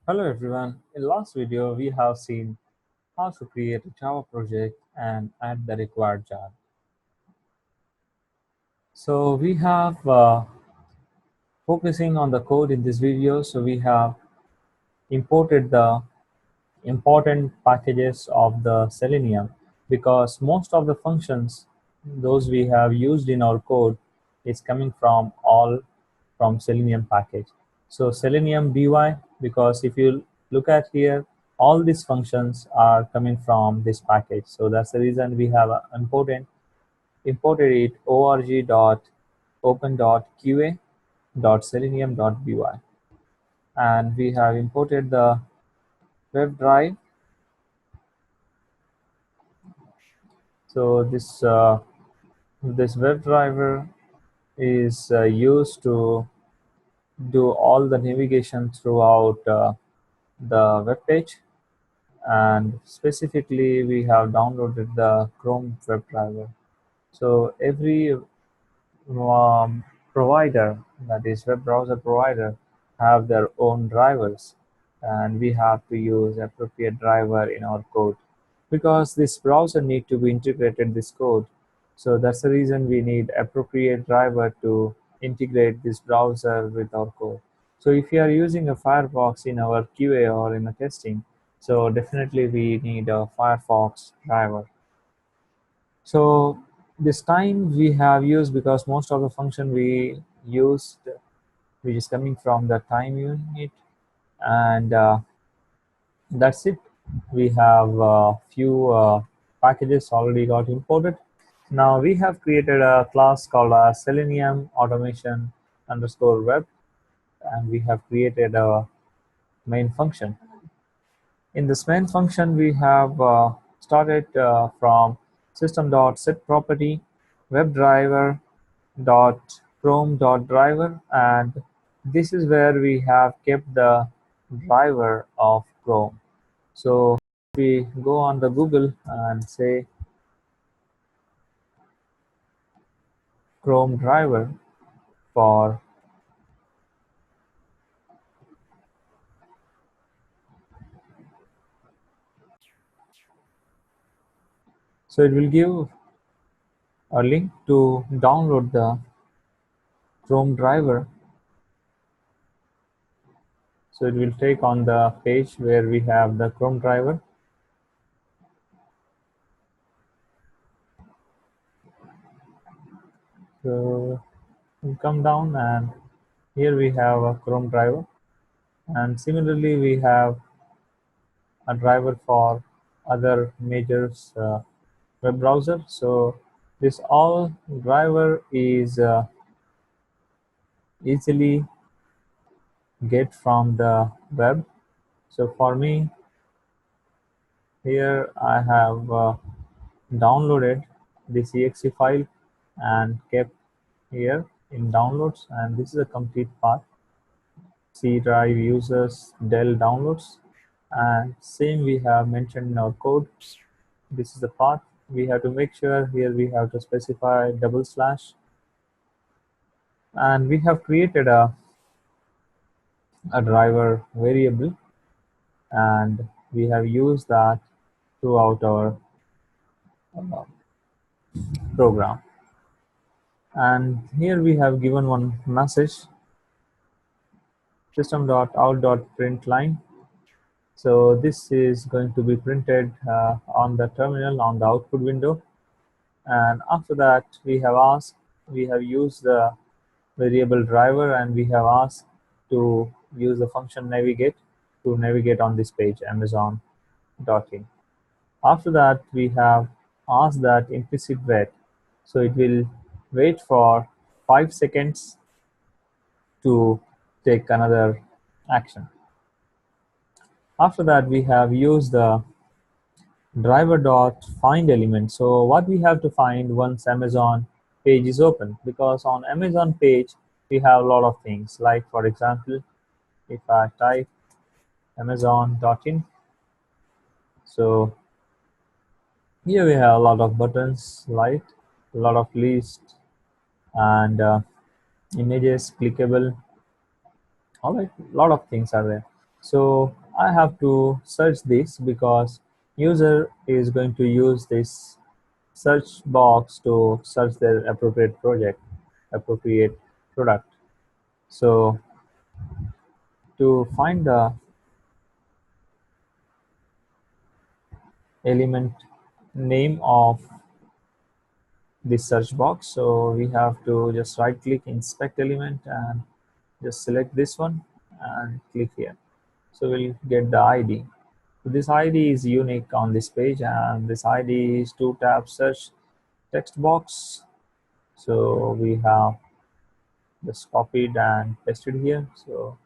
Hello everyone. In last video, we have seen how to create a Java project and add the required jar. So we have focusing on the code in this video. So we have imported the important packages of the Selenium because most of the functions those we have used in our code is coming from all from Selenium package. So Selenium by, because if you look at here, all these functions are coming from this package. So that's the reason we have imported it org.open.qa.selenium.by, and we have imported the web drive. So this web driver is used to do all the navigation throughout the web page, and specifically we have downloaded the Chrome WebDriver. So every provider, that is web browser provider, have their own drivers, and we have to use appropriate driver in our code because this browser need to be integrated this code. So that's the reason we need appropriate driver to integrate this browser with our code. So if you are using a Firefox in our QA or in a testing, so definitely we need a Firefox driver. So this time we have used because most of the function we used, which is coming from the time unit, and that's it. We have a few packages already got imported. Now we have created a class called Selenium automation underscore web, and we have created a main function. In this main function, we have started from system.setProperty WebDriver dot Chrome dot driver, and this is where we have kept the driver of Chrome. So we go on the Google and say Chrome driver for, so it will give a link to download the Chrome driver. So it will take on the page where we have the Chrome driver. So we come down, and here we have a Chrome driver, and similarly we have a driver for other major web browser. So this all driver is easily get from the web. So for me, here I have downloaded this exe file and kept here in downloads, and this is a complete path. C drive users Dell downloads, and same we have mentioned in our code. This is the path. We have to make sure here we have to specify double slash, and we have created a driver variable, and we have used that throughout our uh, program. And here we have given one message system.out.println. So this is going to be printed on the terminal on the output window. And after that, we have used the variable driver, and we have asked to use the function navigate to navigate on this page, Amazon.in. After that, we have asked that implicit wait. So it will wait for 5 seconds to take another action. After that, we have used the driver dot find element. So what we have to find once Amazon page is open, because on Amazon page we have a lot of things, like for example, if I type amazon.in, so here we have a lot of buttons, like a lot of list, and images clickable. All right, a lot of things are there. So I have to search this because user is going to use this search box to search their appropriate product. So to find the element name of this search box, so we have to just right click inspect element and just select this one and click here. So we'll get the ID. So this ID is unique on this page, and this ID is to tab search text box. So we have just copied and pasted here. So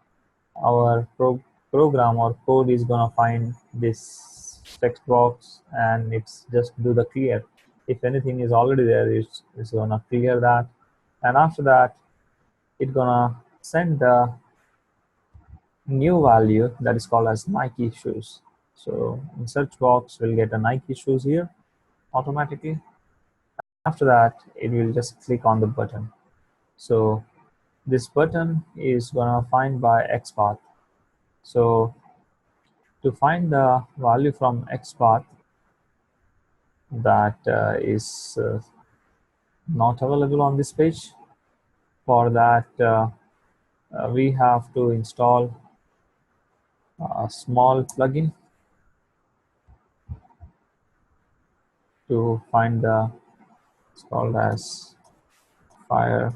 our program or code is gonna find this text box and it's just do the clear. If anything is already there, it's gonna clear that, and after that it's gonna send the new value that is called as Nike shoes. So in search box we'll get a Nike shoes here automatically. After that it will just click on the button. So this button is gonna find by XPath. So to find the value from XPath that is not available on this page, for that we have to install a small plugin to find the, it's called as Firebug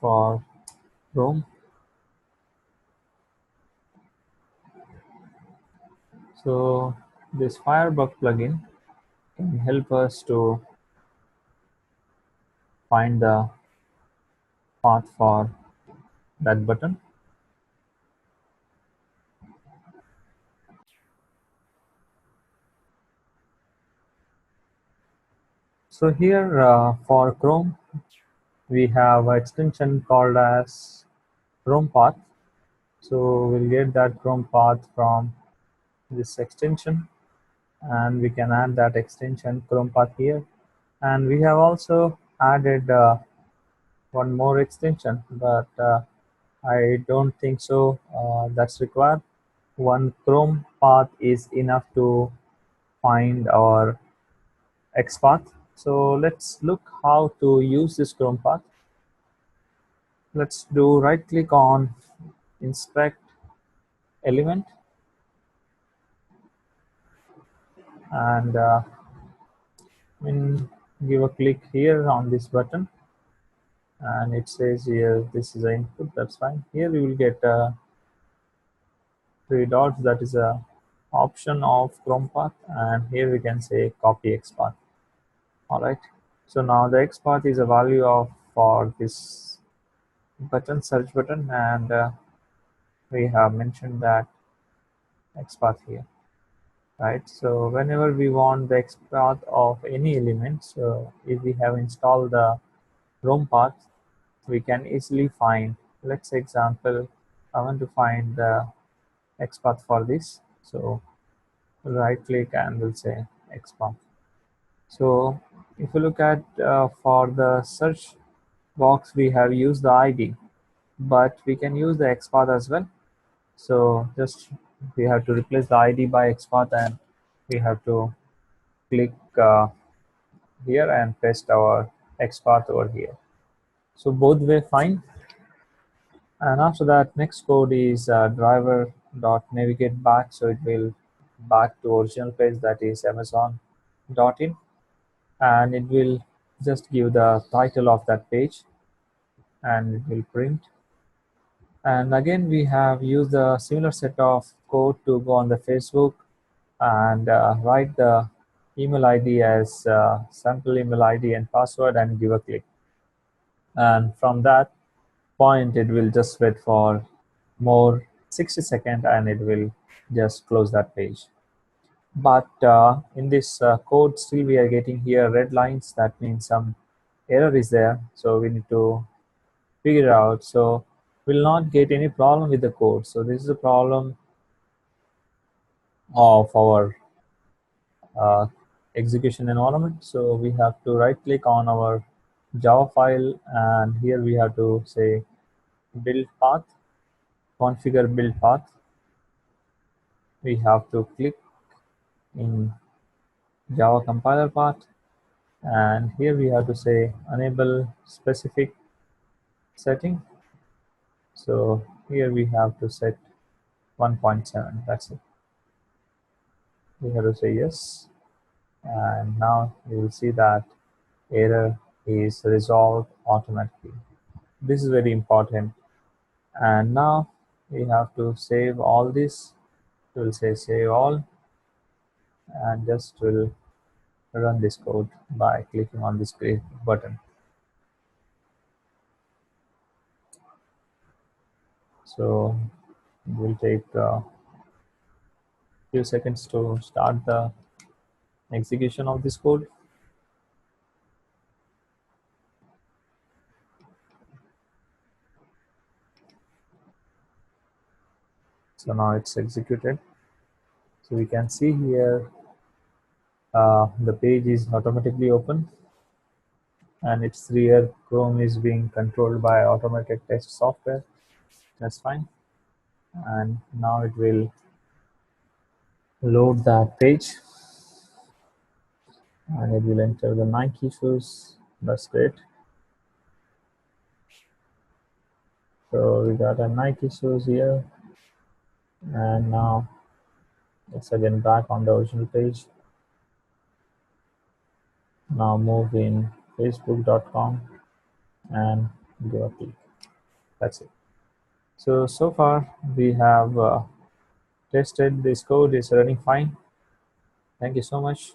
for Chrome. So this Firebug plugin can help us to find the path for that button. So here for Chrome, we have an extension called as Chrome path. So we'll get that Chrome path from this extension, and we can add that extension Chrome path here. And we have also added one more extension, but I don't think so that's required. One Chrome path is enough to find our XPath. So let's look how to use this Chrome path. Let's do right click on inspect element, and give a click here on this button, and it says here this is the input. That's fine. Here we will get three dots, that is a option of Chrome path, and here we can say copy XPath. All right, so now the XPath is a value of for this button, search button, and we have mentioned that XPath here, right? So whenever we want the XPath of any element, so if we have installed the Chrome path, we can easily find, let's say example, I want to find the XPath for this. So right click and we'll say XPath. So if you look at for the search box, we have used the ID, but we can use the XPath as well. So just we have to replace the ID by XPath, and we have to click here and paste our XPath over here. So both way fine. And after that, next code is driver dot navigate back. So it will back to original page, that is Amazon.in, and it will just give the title of that page and it will print. And again, we have used a similar set of code to go on the Facebook and write the email ID as sample email ID and password and give a click. And from that point, it will just wait for more 60 seconds and it will just close that page. But in this code, still we are getting here red lines. That means some error is there. So we need to figure out. So we'll not get any problem with the code. So this is a problem of our uh, execution environment. So we have to right click on our Java file, and here we have to say build path configure build path, we have to click in Java compiler path, and here we have to say enable specific setting. So here we have to set 1.7. That's it. We have to say yes, and now you will see that error is resolved automatically. This is very important. And now we have to save all this. We'll say save all, and just will run this code by clicking on this grey button. So it will take a few seconds to start the execution of this code. So now it's executed. So we can see here the page is automatically open, and it's clear Chrome is being controlled by automated test software. That's fine. And now it will load that page, and it will enter the Nike shoes. That's great. So we got a Nike shoes here, and now it's again back on the original page. Now move in facebook.com and give a click. That's it. So far we have tested this code is running fine. Thank you so much.